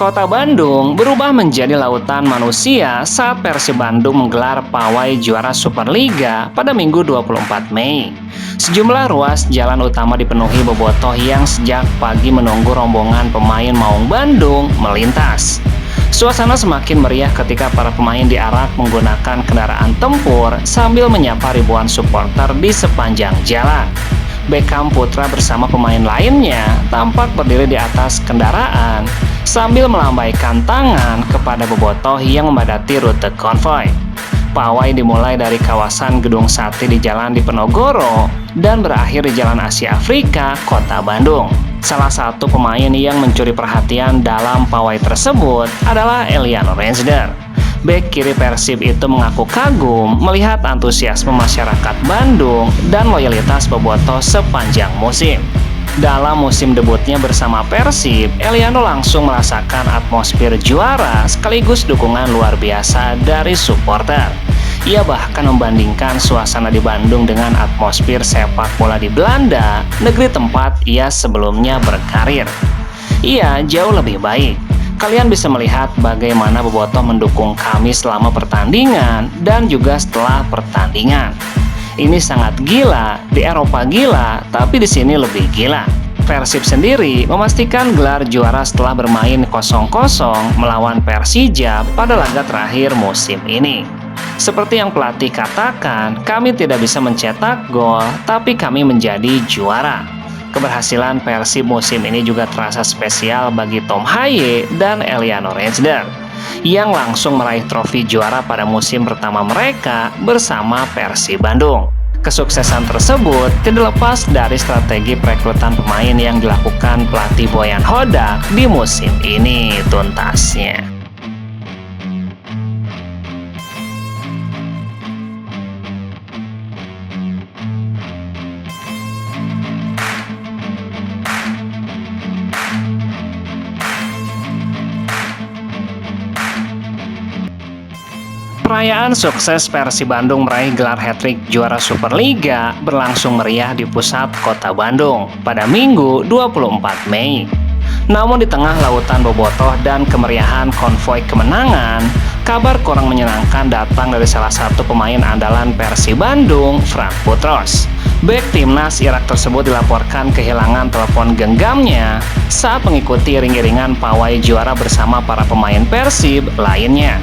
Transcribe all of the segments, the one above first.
Kota Bandung berubah menjadi lautan manusia saat Persib Bandung menggelar pawai juara Superliga pada Minggu 24 Mei. Sejumlah ruas jalan utama dipenuhi bobotoh yang sejak pagi menunggu rombongan pemain Maung Bandung melintas. Suasana semakin meriah ketika para pemain diarak menggunakan kendaraan tempur sambil menyapa ribuan supporter di sepanjang jalan. Beckham Putra bersama pemain lainnya tampak berdiri di atas kendaraan sambil melambaikan tangan kepada bobotoh yang memadati rute konvoi. Pawai dimulai dari kawasan Gedung Sate di Jalan Diponegoro dan berakhir di Jalan Asia Afrika, Kota Bandung. Salah satu pemain yang mencuri perhatian dalam pawai tersebut adalah Eliano Rensder. Bek kiri Persib itu mengaku kagum melihat antusiasme masyarakat Bandung dan loyalitas bobotoh sepanjang musim. Dalam musim debutnya bersama Persib, Eliano langsung merasakan atmosfer juara sekaligus dukungan luar biasa dari supporter. Ia bahkan membandingkan suasana di Bandung dengan atmosfer sepak bola di Belanda, negeri tempat ia sebelumnya berkarir. Ia jauh lebih baik. Kalian bisa melihat bagaimana bobotoh mendukung kami selama pertandingan dan juga setelah pertandingan. Ini sangat gila, di Eropa gila, tapi di sini lebih gila. Persib sendiri memastikan gelar juara setelah bermain 0-0 melawan Persija pada laga terakhir musim ini. Seperti yang pelatih katakan, kami tidak bisa mencetak gol, tapi kami menjadi juara. Keberhasilan Persib musim ini juga terasa spesial bagi Tom Haye dan Eliano Rensder yang langsung meraih trofi juara pada musim pertama mereka bersama Persib Bandung. Kesuksesan tersebut tidak lepas dari strategi perekrutan pemain yang dilakukan pelatih Boyan Hodak di musim ini tuntasnya. Perayaan sukses Persib Bandung meraih gelar hat-trick juara Superliga berlangsung meriah di pusat kota Bandung pada Minggu 24 Mei. Namun di tengah lautan bobotoh dan kemeriahan konvoi kemenangan, kabar kurang menyenangkan datang dari salah satu pemain andalan Persib Bandung, Frank Putros. Bek timnas Irak tersebut dilaporkan kehilangan telepon genggamnya saat mengikuti iring-iringan pawai juara bersama para pemain Persib lainnya.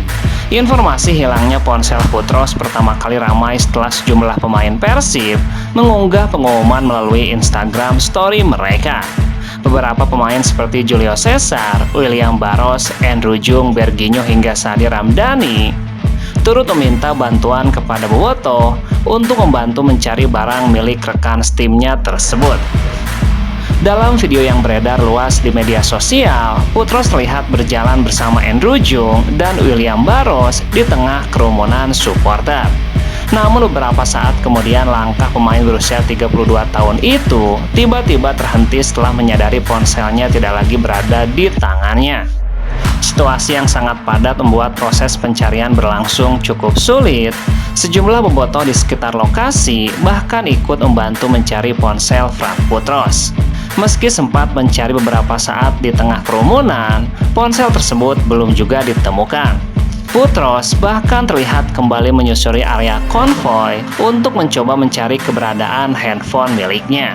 Informasi hilangnya ponsel Putros pertama kali ramai setelah sejumlah pemain Persib mengunggah pengumuman melalui Instagram story mereka. Beberapa pemain seperti Julio Cesar, William Barros, Andrew Jung, Berginho hingga Sadi Ramdhani turut meminta bantuan kepada bobotoh untuk membantu mencari barang milik rekan timnya tersebut. Dalam video yang beredar luas di media sosial, Putros terlihat berjalan bersama Andrew Jung dan William Barros di tengah kerumunan supporter. Namun beberapa saat kemudian langkah pemain berusia 32 tahun itu tiba-tiba terhenti setelah menyadari ponselnya tidak lagi berada di tangannya. Situasi yang sangat padat membuat proses pencarian berlangsung cukup sulit. Sejumlah bobotoh di sekitar lokasi bahkan ikut membantu mencari ponsel Frank Putros. Meski sempat mencari beberapa saat di tengah kerumunan, ponsel tersebut belum juga ditemukan. Putros bahkan terlihat kembali menyusuri area konvoi untuk mencoba mencari keberadaan handphone miliknya.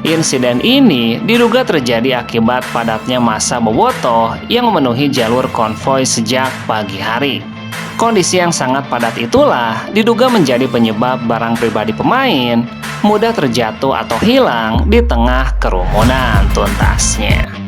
Insiden ini diduga terjadi akibat padatnya massa bobotoh yang memenuhi jalur konvoi sejak pagi hari. Kondisi yang sangat padat itulah diduga menjadi penyebab barang pribadi pemain mudah terjatuh atau hilang di tengah kerumunan tuntasnya.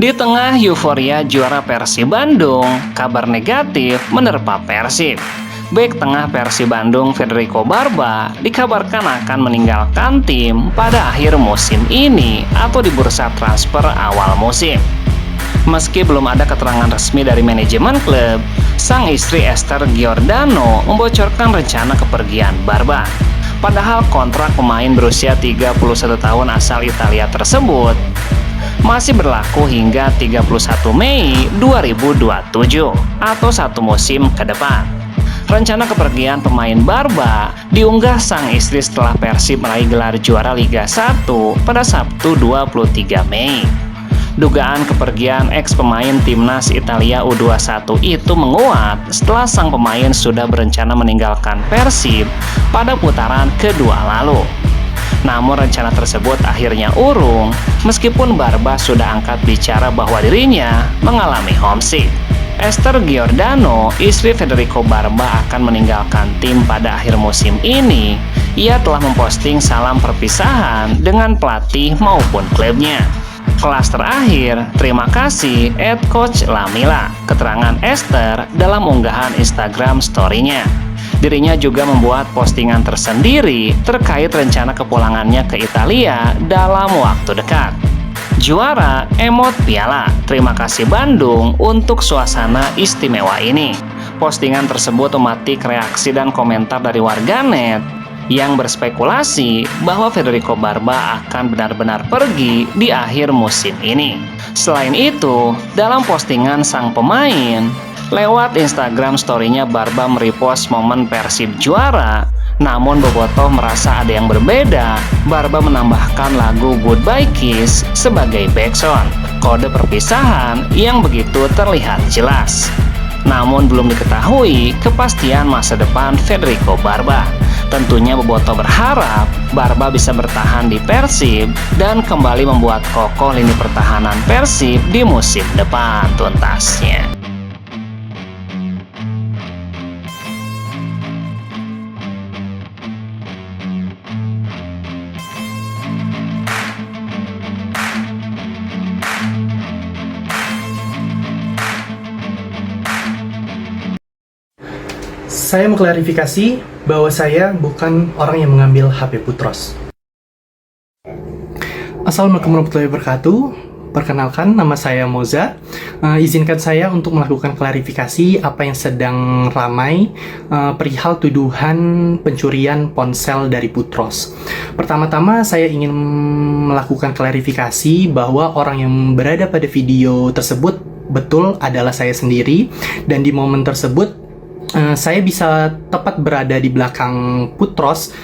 Di tengah euforia juara Persib Bandung, kabar negatif menerpa Persib. Bek tengah Persib Bandung Federico Barba dikabarkan akan meninggalkan tim pada akhir musim ini atau di bursa transfer awal musim. Meski belum ada keterangan resmi dari manajemen klub, sang istri Esther Giordano membocorkan rencana kepergian Barba. Padahal kontrak pemain berusia 31 tahun asal Italia tersebut masih berlaku hingga 31 Mei 2027 atau satu musim ke depan. Rencana kepergian pemain Barba diunggah sang istri setelah Persib meraih gelar juara Liga 1 pada Sabtu 23 Mei. Dugaan kepergian ex-pemain timnas Italia U21 itu menguat setelah sang pemain sudah berencana meninggalkan Persib pada putaran kedua lalu. Namun rencana tersebut akhirnya urung meskipun Barba sudah angkat bicara bahwa dirinya mengalami homesick. Esther Giordano, istri Federico Barba, akan meninggalkan tim pada akhir musim ini. Ia telah memposting salam perpisahan dengan pelatih maupun klubnya. Kelas terakhir, terima kasih @coach Lamila, keterangan Esther dalam unggahan Instagram story-nya. Dirinya juga membuat postingan tersendiri terkait rencana kepulangannya ke Italia dalam waktu dekat. Juara emot piala, terima kasih Bandung untuk suasana istimewa ini. Postingan tersebut mematik reaksi dan komentar dari warganet yang berspekulasi bahwa Federico Barba akan benar-benar pergi di akhir musim ini. Selain itu, dalam postingan sang pemain, lewat Instagram story-nya Barba merepost momen Persib juara. Namun Bobotoh merasa ada yang berbeda. Barba menambahkan lagu Goodbye Kiss sebagai backsound, kode perpisahan yang begitu terlihat jelas. Namun belum diketahui kepastian masa depan Federico Barba. Tentunya Bobotoh berharap Barba bisa bertahan di Persib dan kembali membuat kokoh lini pertahanan Persib di musim depan tuntasnya. Saya mau klarifikasi bahwa saya bukan orang yang mengambil HP Putros. Assalamualaikum warahmatullahi wabarakatuh. Perkenalkan, nama saya Moza. Izinkan saya untuk melakukan klarifikasi apa yang sedang ramai perihal tuduhan pencurian ponsel dari Putros. Pertama-tama saya ingin melakukan klarifikasi bahwa orang yang berada pada video tersebut betul adalah saya sendiri, dan di momen tersebut saya bisa tepat berada di belakang Putros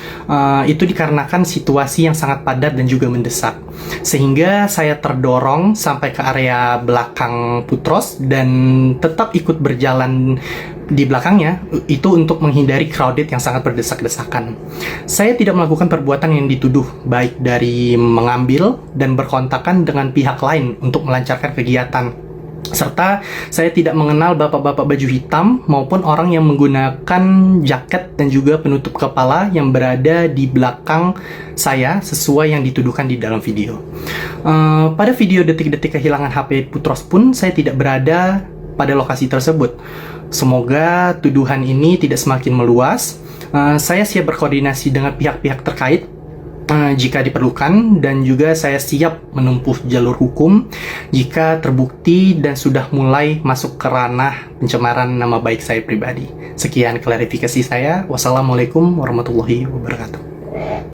itu dikarenakan situasi yang sangat padat dan juga mendesak, sehingga saya terdorong sampai ke area belakang Putros dan tetap ikut berjalan di belakangnya, itu untuk menghindari crowded yang sangat berdesak-desakan. Saya tidak melakukan perbuatan yang dituduh, baik dari mengambil dan berkontakan dengan pihak lain untuk melancarkan kegiatan, serta saya tidak mengenal bapak-bapak baju hitam maupun orang yang menggunakan jaket dan juga penutup kepala yang berada di belakang saya sesuai yang dituduhkan di dalam video. Pada video detik-detik kehilangan HP Putros pun saya tidak berada pada lokasi tersebut. Semoga tuduhan ini tidak semakin meluas. Saya siap berkoordinasi dengan pihak-pihak terkait jika diperlukan, dan juga saya siap menempuh jalur hukum jika terbukti dan sudah mulai masuk ke ranah pencemaran nama baik saya pribadi. Sekian klarifikasi saya. Wassalamualaikum warahmatullahi wabarakatuh.